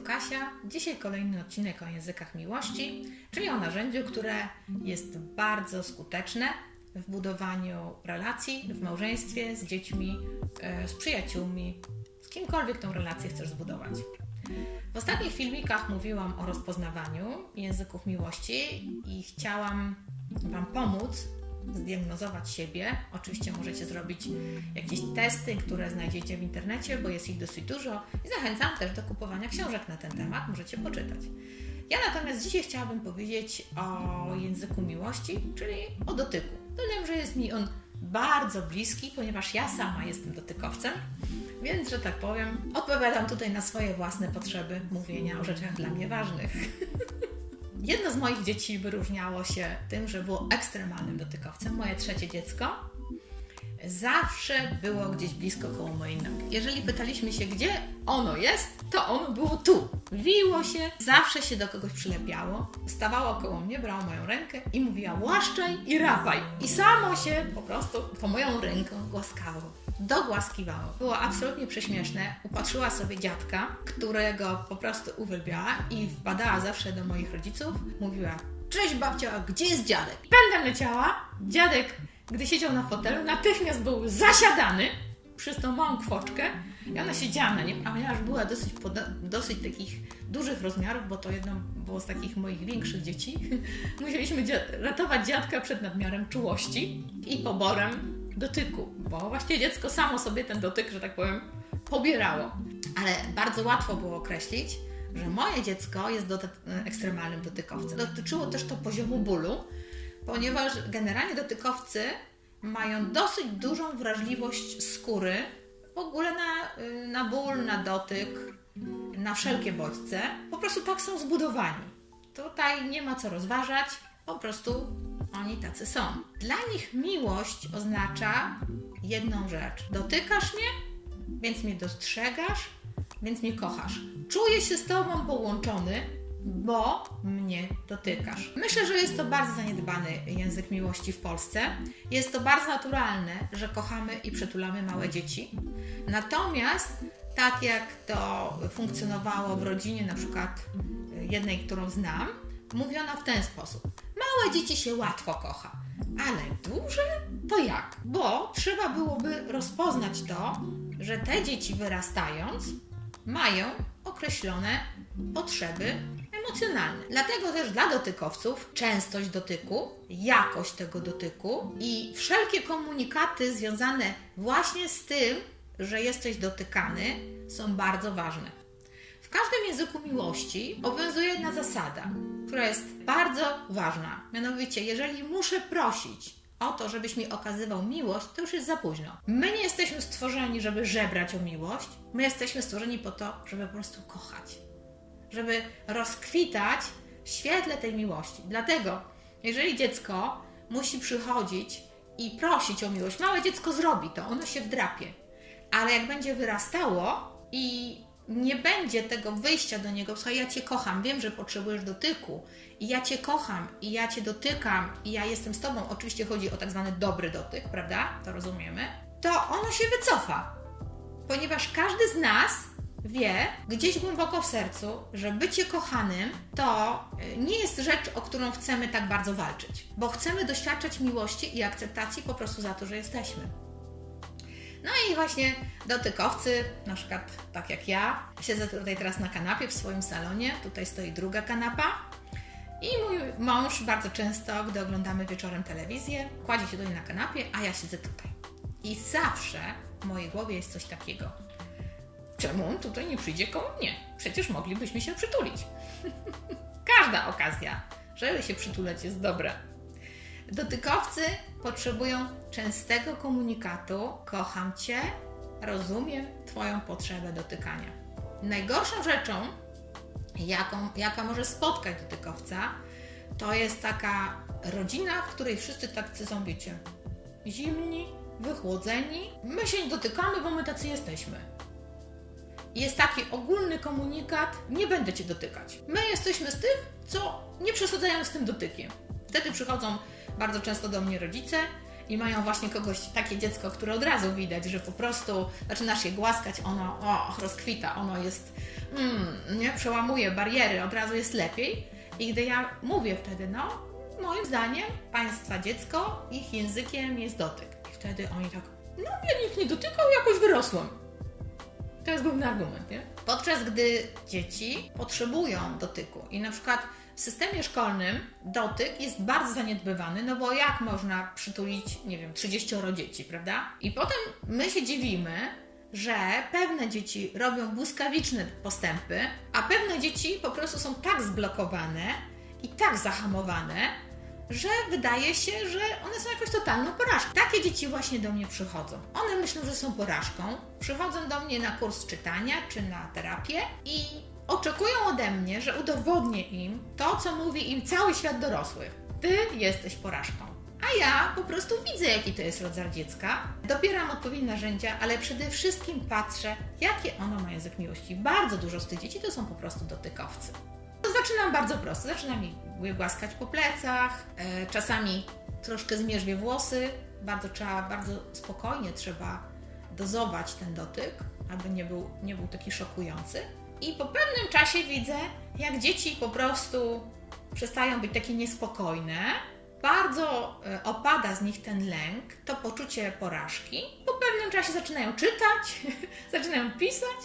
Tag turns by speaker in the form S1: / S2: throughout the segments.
S1: Kasia. Dzisiaj kolejny odcinek o językach miłości, czyli o narzędziu, które jest bardzo skuteczne w budowaniu relacji w małżeństwie, z dziećmi, z przyjaciółmi, z kimkolwiek tą relację chcesz zbudować. W ostatnich filmikach mówiłam o rozpoznawaniu języków miłości i chciałam Wam pomóc zdiagnozować siebie. Oczywiście możecie zrobić jakieś testy, które znajdziecie w internecie, bo jest ich dosyć dużo i zachęcam też do kupowania książek na ten temat, możecie poczytać. Ja natomiast dzisiaj chciałabym powiedzieć o języku miłości, czyli o dotyku. Dodam, że jest mi on bardzo bliski, ponieważ ja sama jestem dotykowcem, więc, że tak powiem, odpowiadam tutaj na swoje własne potrzeby mówienia o rzeczach dla mnie ważnych. Jedno z moich dzieci wyróżniało się tym, że było ekstremalnym dotykowcem. Moje trzecie dziecko zawsze było gdzieś blisko koło mojej nogi. Jeżeli pytaliśmy się, gdzie ono jest, to ono było tu. Wiło się, zawsze się do kogoś przylepiało, stawało koło mnie, brało moją rękę i mówiła: łaszczaj i rapaj. I samo się po prostu tą moją ręką głaskało. Dogłaskiwało. Było absolutnie prześmieszne. Upatrzyła sobie dziadka, którego po prostu uwielbiała i wpadała zawsze do moich rodziców. Mówiła: cześć babcia, gdzie jest dziadek? Pędem leciała. Dziadek, gdy siedział na fotelu, natychmiast był zasiadany przez tą małą kwoczkę i ona siedziała na nim, a ponieważ była dosyć takich dużych rozmiarów, bo to jedno było z takich moich większych dzieci, musieliśmy ratować dziadka przed nadmiarem czułości i poborem dotyku, bo właściwie dziecko samo sobie ten dotyk, że tak powiem, pobierało. Ale bardzo łatwo było określić, że moje dziecko jest ekstremalnym dotykowcem. Dotyczyło też to poziomu bólu, ponieważ generalnie dotykowcy mają dosyć dużą wrażliwość skóry w ogóle na ból, na dotyk, na wszelkie bodźce. Po prostu tak są zbudowani. Tutaj nie ma co rozważać, po prostu oni tacy są. Dla nich miłość oznacza jedną rzecz. Dotykasz mnie, więc mnie dostrzegasz, więc mnie kochasz. Czuję się z Tobą połączony, bo mnie dotykasz. Myślę, że jest to bardzo zaniedbany język miłości w Polsce. Jest to bardzo naturalne, że kochamy i przytulamy małe dzieci. Natomiast tak jak to funkcjonowało w rodzinie, na przykład jednej, którą znam, mówiono w ten sposób: małe dzieci się łatwo kocha, ale duże to jak? Bo trzeba byłoby rozpoznać to, że te dzieci wyrastając mają określone potrzeby emocjonalne. Dlatego też dla dotykowców częstość dotyku, jakość tego dotyku i wszelkie komunikaty związane właśnie z tym, że jesteś dotykany, są bardzo ważne. W każdym języku miłości obowiązuje jedna zasada, która jest bardzo ważna. Mianowicie, jeżeli muszę prosić o to, żebyś mi okazywał miłość, to już jest za późno. My nie jesteśmy stworzeni, żeby żebrać o miłość. My jesteśmy stworzeni po to, żeby po prostu kochać. Żeby rozkwitać w świetle tej miłości. Dlatego, jeżeli dziecko musi przychodzić i prosić o miłość, małe dziecko zrobi to, ono się wdrapie. Ale jak będzie wyrastało i nie będzie tego wyjścia do niego: słuchaj, ja Cię kocham, wiem, że potrzebujesz dotyku i ja Cię kocham i ja Cię dotykam i ja jestem z Tobą, oczywiście chodzi o tak zwany dobry dotyk, prawda? To rozumiemy. To ono się wycofa, ponieważ każdy z nas wie gdzieś głęboko w sercu, że bycie kochanym to nie jest rzecz, o którą chcemy tak bardzo walczyć, bo chcemy doświadczać miłości i akceptacji po prostu za to, że jesteśmy. No i właśnie dotykowcy, na przykład tak jak ja, siedzę tutaj teraz na kanapie w swoim salonie, tutaj stoi druga kanapa i mój mąż bardzo często, gdy oglądamy wieczorem telewizję, kładzie się tutaj na kanapie, a ja siedzę tutaj. I zawsze w mojej głowie jest coś takiego: czemu on tutaj nie przyjdzie koło mnie? Przecież moglibyśmy się przytulić. Każda okazja, żeby się przytulać, jest dobra. Dotykowcy potrzebują częstego komunikatu: kocham Cię, rozumiem Twoją potrzebę dotykania. Najgorszą rzeczą, jaka może spotkać dotykowca, to jest taka rodzina, w której wszyscy tacy są, wiecie, zimni, wychłodzeni. My się nie dotykamy, bo my tacy jesteśmy. Jest taki ogólny komunikat: nie będę Cię dotykać. My jesteśmy z tych, co nie przesadzają z tym dotykiem. Wtedy przychodzą bardzo często do mnie rodzice i mają właśnie kogoś, takie dziecko, które od razu widać, że po prostu zaczynasz je głaskać, ono rozkwita, ono jest, nie, przełamuje bariery, od razu jest lepiej. I gdy ja mówię wtedy, moim zdaniem Państwa dziecko, ich językiem jest dotyk. I wtedy oni tak, mnie nikt nie dotykał, jakoś wyrosłem. To jest główny argument, nie? Podczas gdy dzieci potrzebują dotyku i na przykład w systemie szkolnym dotyk jest bardzo zaniedbywany, bo jak można przytulić, 30 dzieci, prawda? I potem my się dziwimy, że pewne dzieci robią błyskawiczne postępy, a pewne dzieci po prostu są tak zblokowane i tak zahamowane, że wydaje się, że one są jakąś totalną porażką. Takie dzieci właśnie do mnie przychodzą. One myślą, że są porażką, przychodzą do mnie na kurs czytania czy na terapię i oczekują ode mnie, że udowodnię im to, co mówi im cały świat dorosłych. Ty jesteś porażką. A ja po prostu widzę, jaki to jest rodzaj dziecka, dobieram odpowiednie narzędzia, ale przede wszystkim patrzę, jakie ono ma język miłości. Bardzo dużo z tych dzieci to są po prostu dotykowcy. To zaczynam bardzo prosto. Zaczynam je głaskać po plecach, czasami troszkę zmierzwię włosy. Bardzo spokojnie trzeba dozować ten dotyk, aby nie był taki szokujący. I po pewnym czasie widzę, jak dzieci po prostu przestają być takie niespokojne. Bardzo opada z nich ten lęk, to poczucie porażki. Po pewnym czasie zaczynają czytać, zaczynają pisać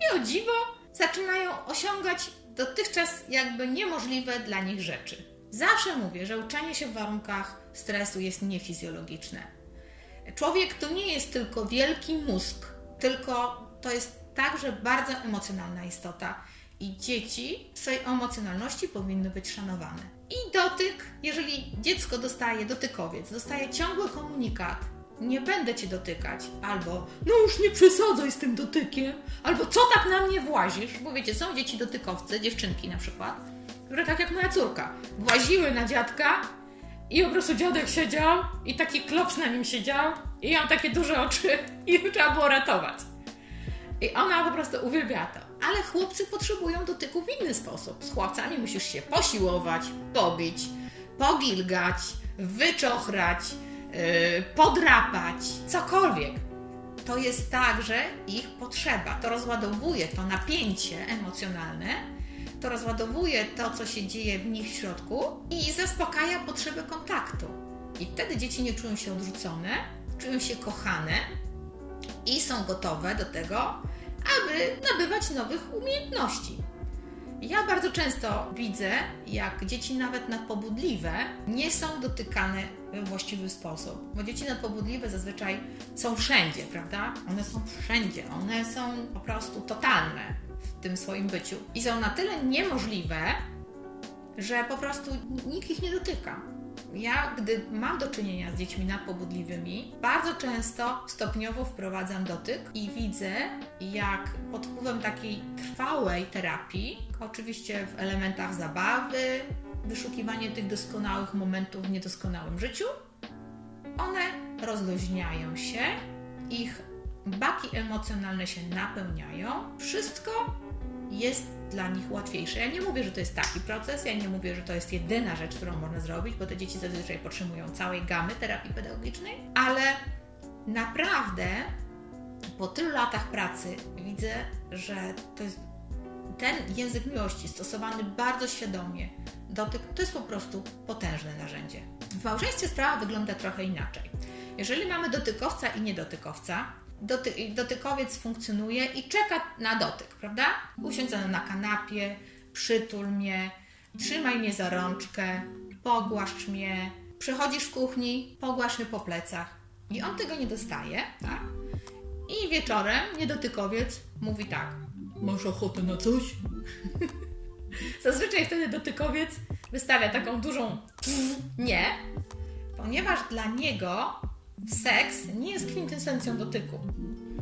S1: i o dziwo zaczynają osiągać dotychczas jakby niemożliwe dla nich rzeczy. Zawsze mówię, że uczenie się w warunkach stresu jest niefizjologiczne. Człowiek to nie jest tylko wielki mózg, tylko to jest także bardzo emocjonalna istota. I dzieci w swojej emocjonalności powinny być szanowane. I dotyk, jeżeli dziecko dotykowiec dostaje ciągły komunikat, nie będę Cię dotykać, albo już nie przesadzaj z tym dotykiem, albo co tak na mnie włazisz, bo wiecie, są dzieci dotykowce, dziewczynki na przykład, które tak jak moja córka, właziły na dziadka i po prostu dziadek siedział i taki klops na nim siedział i miał takie duże oczy i trzeba było ratować. I ona po prostu uwielbia to. Ale chłopcy potrzebują dotyku w inny sposób. Z chłopcami musisz się posiłować, pobić, pogilgać, wyczochrać, podrapać, cokolwiek. To jest także ich potrzeba. To rozładowuje to napięcie emocjonalne, to rozładowuje to, co się dzieje w nich w środku i zaspokaja potrzebę kontaktu. I wtedy dzieci nie czują się odrzucone, czują się kochane i są gotowe do tego, aby nabywać nowych umiejętności. Ja bardzo często widzę, jak dzieci nawet nadpobudliwe nie są dotykane we właściwy sposób, bo dzieci nadpobudliwe zazwyczaj są wszędzie, prawda? One są wszędzie, one są po prostu totalne w tym swoim byciu i są na tyle niemożliwe, że po prostu nikt ich nie dotyka. Ja, gdy mam do czynienia z dziećmi nadpobudliwymi, bardzo często stopniowo wprowadzam dotyk i widzę, jak pod wpływem takiej trwałej terapii, oczywiście w elementach zabawy, wyszukiwanie tych doskonałych momentów w niedoskonałym życiu, one rozluźniają się, ich baki emocjonalne się napełniają, wszystko jest dla nich łatwiejsze. Ja nie mówię, że to jest taki proces, ja nie mówię, że to jest jedyna rzecz, którą można zrobić, bo te dzieci zazwyczaj potrzebują całej gamy terapii pedagogicznej, ale naprawdę po tylu latach pracy widzę, że to jest ten język miłości stosowany bardzo świadomie. Dotyk to jest po prostu potężne narzędzie. W małżeństwie sprawa wygląda trochę inaczej. Jeżeli mamy dotykowca i niedotykowca, dotykowiec funkcjonuje i czeka na dotyk, prawda? Usiądź na kanapie, przytul mnie, trzymaj mnie za rączkę, pogłaszcz mnie, przychodzisz w kuchni, pogłasz mnie po plecach. I on tego nie dostaje, tak? I wieczorem niedotykowiec mówi tak: masz ochotę na coś? Zazwyczaj wtedy dotykowiec wystawia taką dużą nie, ponieważ dla niego seks nie jest kwintesencją dotyku.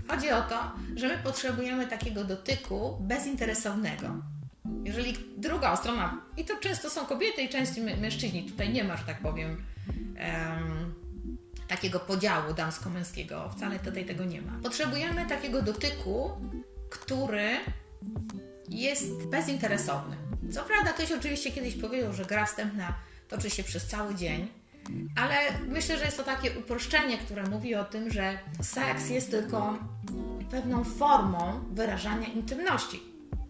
S1: Chodzi o to, że my potrzebujemy takiego dotyku bezinteresownego. Jeżeli druga strona, i to często są kobiety i często mężczyźni, tutaj nie ma, że tak powiem, takiego podziału damsko-męskiego, wcale tutaj tego nie ma. Potrzebujemy takiego dotyku, który jest bezinteresowny. Co prawda ktoś oczywiście kiedyś powiedział, że gra wstępna toczy się przez cały dzień, Ale myślę, że jest to takie uproszczenie, które mówi o tym, że seks jest tylko pewną formą wyrażania intymności,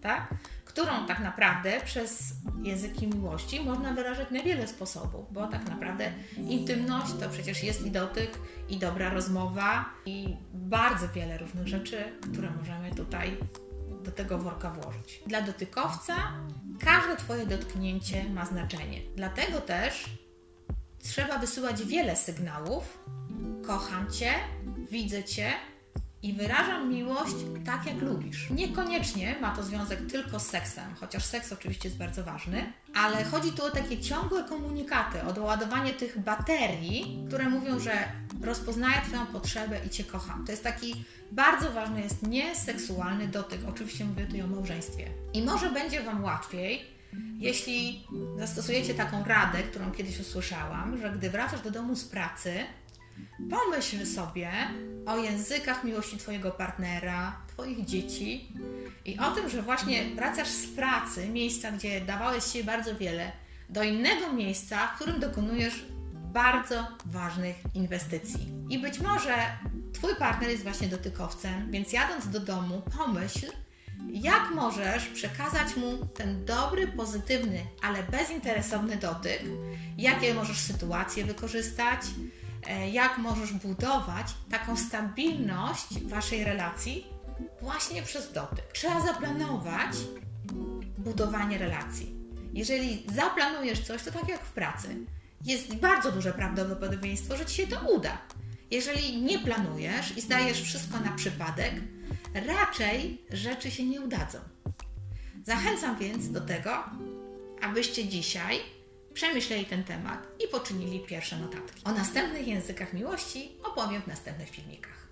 S1: tak? Którą tak naprawdę przez języki miłości można wyrażać na wiele sposobów, bo tak naprawdę intymność to przecież jest i dotyk, i dobra rozmowa, i bardzo wiele różnych rzeczy, które możemy tutaj do tego worka włożyć. Dla dotykowca każde Twoje dotknięcie ma znaczenie. Dlatego też trzeba wysyłać wiele sygnałów. Kocham Cię, widzę Cię i wyrażam miłość tak, jak lubisz. Niekoniecznie ma to związek tylko z seksem, chociaż seks oczywiście jest bardzo ważny, ale chodzi tu o takie ciągłe komunikaty, o doładowanie tych baterii, które mówią, że rozpoznaję Twoją potrzebę i Cię kocham. To jest taki bardzo ważny, jest nieseksualny dotyk. Oczywiście mówię tutaj o małżeństwie. I może będzie Wam łatwiej, jeśli zastosujecie taką radę, którą kiedyś usłyszałam, że gdy wracasz do domu z pracy, pomyśl sobie o językach miłości Twojego partnera, Twoich dzieci i o tym, że właśnie wracasz z pracy, miejsca, gdzie dawałeś się bardzo wiele, do innego miejsca, w którym dokonujesz bardzo ważnych inwestycji. I być może Twój partner jest właśnie dotykowcem, więc jadąc do domu, pomyśl, jak możesz przekazać mu ten dobry, pozytywny, ale bezinteresowny dotyk, jakie możesz sytuacje wykorzystać, jak możesz budować taką stabilność Waszej relacji właśnie przez dotyk. Trzeba zaplanować budowanie relacji. Jeżeli zaplanujesz coś, to tak jak w pracy, jest bardzo duże prawdopodobieństwo, że Ci się to uda. Jeżeli nie planujesz i zdajesz wszystko na przypadek, raczej rzeczy się nie udadzą. Zachęcam więc do tego, abyście dzisiaj przemyśleli ten temat i poczynili pierwsze notatki. O następnych językach miłości opowiem w następnych filmikach.